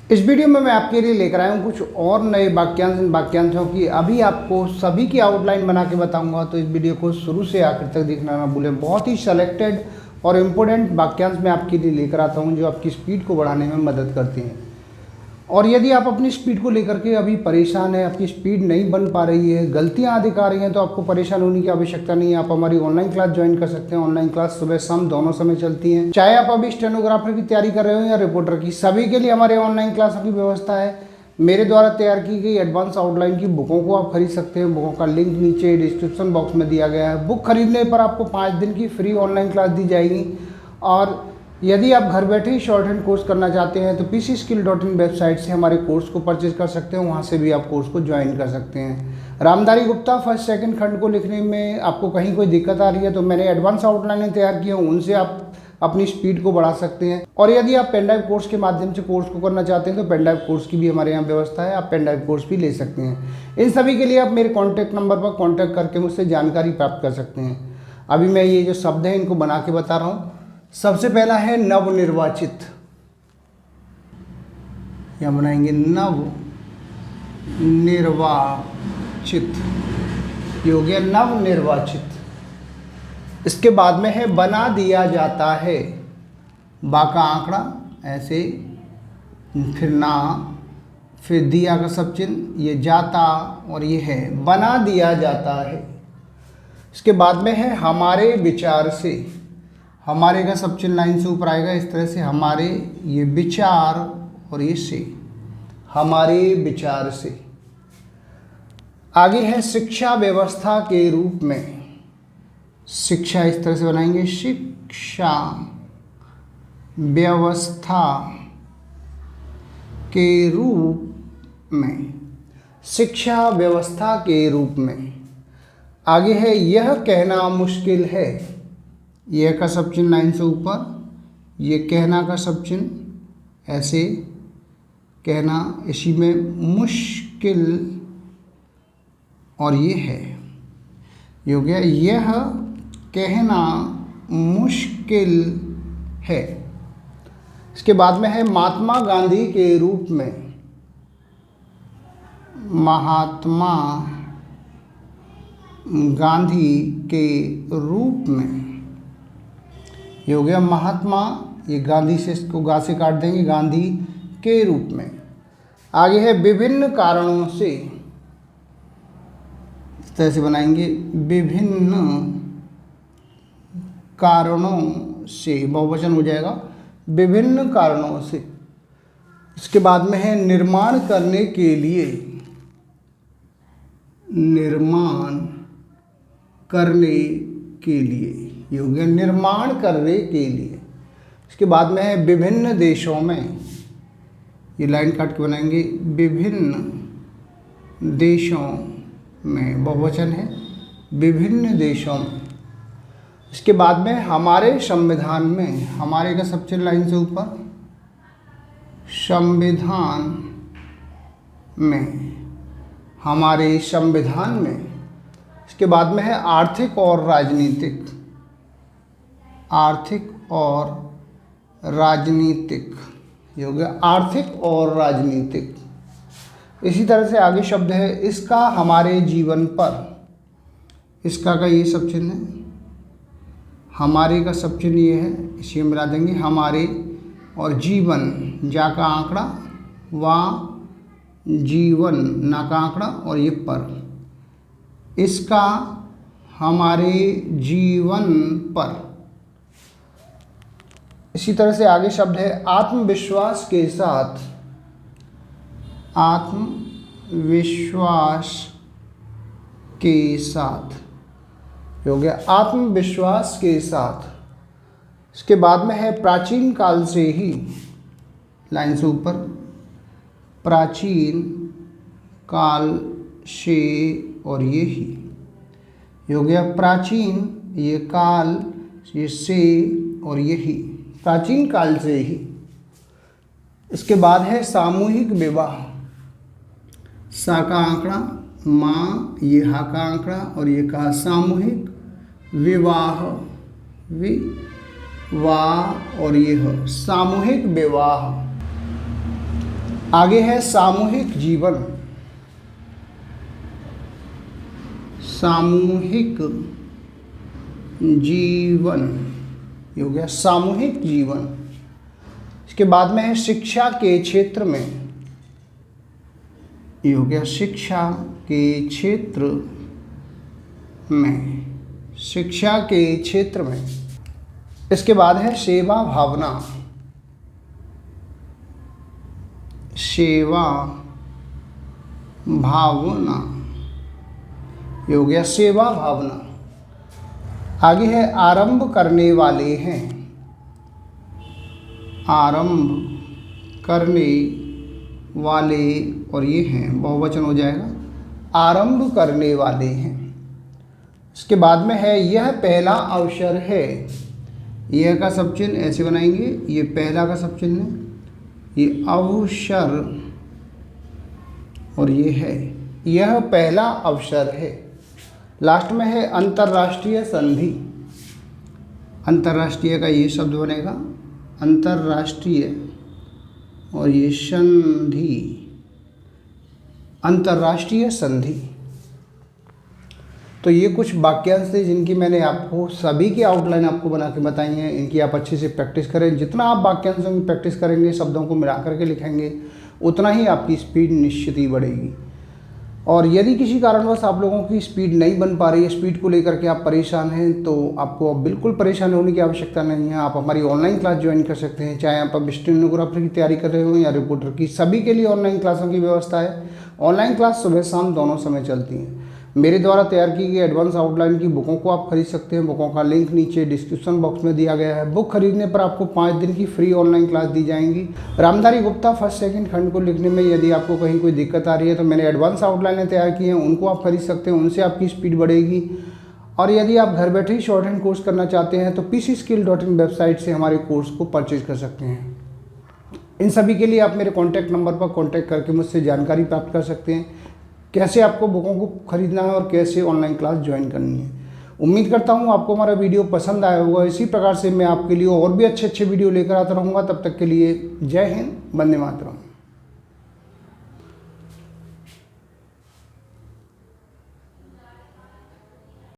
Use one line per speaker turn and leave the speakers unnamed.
इस वीडियो में मैं आपके लिए लेकर आया हूँ कुछ और नए वाक्यांश वाक्यांशों की अभी आपको सभी की आउटलाइन बना के बताऊंगा। तो इस वीडियो को शुरू से आखिर तक देखना ना भूलें। बहुत ही सेलेक्टेड और इम्पोर्टेंट वाक्यांश मैं आपके लिए लेकर आता हूँ जो आपकी स्पीड को बढ़ाने में मदद करते हैं। और यदि आप अपनी स्पीड को लेकर के अभी परेशान हैं, आपकी स्पीड नहीं बन पा रही है, गलतियां अधिक आ रही हैं, तो आपको परेशान होने की आवश्यकता नहीं है। आप हमारी ऑनलाइन क्लास ज्वाइन कर सकते हैं। ऑनलाइन क्लास सुबह शाम दोनों समय चलती हैं। चाहे आप अभी स्टेनोग्राफर की तैयारी कर रहे हो या रिपोर्टर की, सभी के लिए हमारे ऑनलाइन क्लासों की व्यवस्था है। मेरे द्वारा तैयार की गई एडवांस आउटलाइन की बुकों को आप खरीद सकते हैं। बुकों का लिंक नीचे डिस्क्रिप्शन बॉक्स में दिया गया है। बुक खरीदने पर आपको 5 दिन की फ्री ऑनलाइन क्लास दी जाएगी। और यदि आप घर बैठे ही शॉर्ट हैंड कोर्स करना चाहते हैं तो pcskill.in वेबसाइट से हमारे कोर्स को परचेज कर सकते हैं। वहाँ से भी आप कोर्स को ज्वाइन कर सकते हैं। रामधारी गुप्ता फर्स्ट सेकंड खंड को लिखने में आपको कहीं कोई दिक्कत आ रही है तो मैंने एडवांस आउटलाइनें तैयार की हैं, उनसे आप अपनी स्पीड को बढ़ा सकते हैं। और यदि आप पेन ड्राइव कोर्स के माध्यम से कोर्स को करना चाहते हैं तो पेन ड्राइव कोर्स की भी हमारे यहाँ व्यवस्था है। आप पेन ड्राइव कोर्स भी ले सकते हैं। इन सभी के लिए आप मेरे कॉन्टैक्ट नंबर पर कॉन्टैक्ट करके मुझसे जानकारी प्राप्त कर सकते हैं। अभी मैं ये जो शब्द है इनको बना के बता रहा हूँ। सबसे पहला है नवनिर्वाचित। या बनाएंगे नवनिर्वाचित, ये हो गया नवनिर्वाचित। इसके बाद में है बना दिया जाता है। बा का आंकड़ा ऐसे, फिर ना, फिर दिया का सब चिन्ह, ये जाता और ये है बना दिया जाता है। इसके बाद में है हमारे विचार से। हमारे का सब चिन्ह लाइन से ऊपर आएगा इस तरह से, हमारे, ये विचार और ये से, हमारे विचार से। आगे है शिक्षा व्यवस्था के रूप में। शिक्षा इस तरह से बनाएंगे, शिक्षा व्यवस्था के रूप में। शिक्षा व्यवस्था के रूप में। आगे है यह कहना मुश्किल है। यह का सब चिन्ह लाइन से ऊपर, ये कहना का सब चिन्ह ऐसे, कहना इसी में मुश्किल और ये है, ये हो गया यह कहना मुश्किल है। इसके बाद में है महात्मा गांधी के रूप में। महात्मा गांधी के रूप में, ये हो गया महात्मा, ये गांधी से इसको गा से काट देंगे, गांधी के रूप में। आगे है विभिन्न कारणों से। इस तरह से बनाएंगे, विभिन्न कारणों से, बहुवचन हो जाएगा, विभिन्न कारणों से। इसके बाद में है निर्माण करने के लिए। निर्माण करने के लिए, ये हो गया निर्माण करने के लिए। इसके बाद में है विभिन्न देशों में। ये लाइन काट के बनाएंगे, विभिन्न देशों में, बहुवचन है, विभिन्न देशों में। इसके बाद में हमारे संविधान में। हमारे का सब चिन्ह लाइन से ऊपर, संविधान में, हमारे संविधान में। इसके बाद में है आर्थिक और राजनीतिक। आर्थिक और राजनीतिक, ये हो गया आर्थिक और राजनीतिक। इसी तरह से आगे शब्द है इसका हमारे जीवन पर। इसका का ये सब चिन्ह है, हमारे का सब चिन्ह ये है, इसी में मिला देंगे हमारे और जीवन, जा का आंकड़ा, वा जीवन, ना का आंकड़ा और ये पर। इसका हमारे जीवन पर। इसी तरह से आगे शब्द है आत्मविश्वास के साथ। आत्मविश्वास के साथ, ये हो गया आत्मविश्वास के साथ। इसके बाद में है प्राचीन काल से ही, लाइन से ऊपर, प्राचीन काल से और ये ही, ये हो गया प्राचीन, ये काल, ये से और ये ही, प्राचीन काल से ही। इसके बाद है सामूहिक विवाह। सा का आंकड़ा, माँ, ये हा का आंकड़ा और ये कहा सामूहिक विवाह, विवाह और ये हो सामूहिक विवाह। आगे है सामूहिक जीवन। सामूहिक जीवन, ये हो गया सामूहिक जीवन। इसके बाद में है शिक्षा के क्षेत्र में, ये हो गया शिक्षा के क्षेत्र में, शिक्षा के क्षेत्र में। इसके बाद है सेवा भावना। सेवा भावना, ये हो गया सेवा भावना। आगे है आरंभ करने वाले हैं। आरंभ करने वाले, और ये हैं बहुवचन हो जाएगा, आरंभ करने वाले हैं। इसके बाद में है यह पहला अवसर है। यह का सब चिन्ह ऐसे बनाएंगे, ये पहला का सब चिन्ह है, ये अवसर, और ये है यह पहला अवसर है। लास्ट में है अंतर्राष्ट्रीय संधि। अंतर्राष्ट्रीय का ये शब्द बनेगा अंतर्राष्ट्रीय, और ये संधि, अंतर्राष्ट्रीय संधि। तो ये कुछ वाक्यांश थे जिनकी मैंने आपको सभी की आउटलाइन आपको बना के बताई है। इनकी आप अच्छे से प्रैक्टिस करें। जितना आप वाक्यांशों की प्रैक्टिस करेंगे, शब्दों को मिला करके लिखेंगे, उतना ही आपकी स्पीड निश्चित ही बढ़ेगी। और यदि किसी कारणवश आप लोगों की स्पीड नहीं बन पा रही है, स्पीड को लेकर के आप परेशान हैं, तो आपको अब बिल्कुल परेशान होने की आवश्यकता नहीं है। आप हमारी ऑनलाइन क्लास ज्वाइन कर सकते हैं। चाहे आप अब स्टेनोग्राफर की तैयारी कर रहे हो या रिपोर्टर की, सभी के लिए ऑनलाइन क्लासों की व्यवस्था है। ऑनलाइन क्लास सुबह शाम दोनों समय चलती हैं। मेरे द्वारा तैयार की गई एडवांस आउटलाइन की बुकों को आप खरीद सकते हैं। बुकों का लिंक नीचे डिस्क्रिप्शन बॉक्स में दिया गया है। बुक खरीदने पर आपको 5 दिन की फ्री ऑनलाइन क्लास दी जाएंगी। रामधारी गुप्ता फर्स्ट सेकंड खंड को लिखने में यदि आपको कहीं कोई दिक्कत आ रही है तो मैंने एडवांस आउटलाइनें तैयार की हैं, उनको आप खरीद सकते हैं। उनसे आपकी स्पीड बढ़ेगी। और यदि आप घर बैठे ही शॉर्ट हैंड कोर्स करना चाहते हैं तो pcskill.in वेबसाइट से हमारे कोर्स को परचेज कर सकते हैं। इन सभी के लिए आप मेरे कॉन्टैक्ट नंबर पर कॉन्टैक्ट करके मुझसे जानकारी प्राप्त कर सकते हैं, कैसे आपको बुकों को खरीदना है और कैसे ऑनलाइन क्लास ज्वाइन करनी है। उम्मीद करता हूँ आपको हमारा वीडियो पसंद आया होगा। इसी प्रकार से मैं आपके लिए और भी अच्छे अच्छे वीडियो लेकर आता रहूँगा। तब तक के लिए जय हिंद, वंदे मातरम।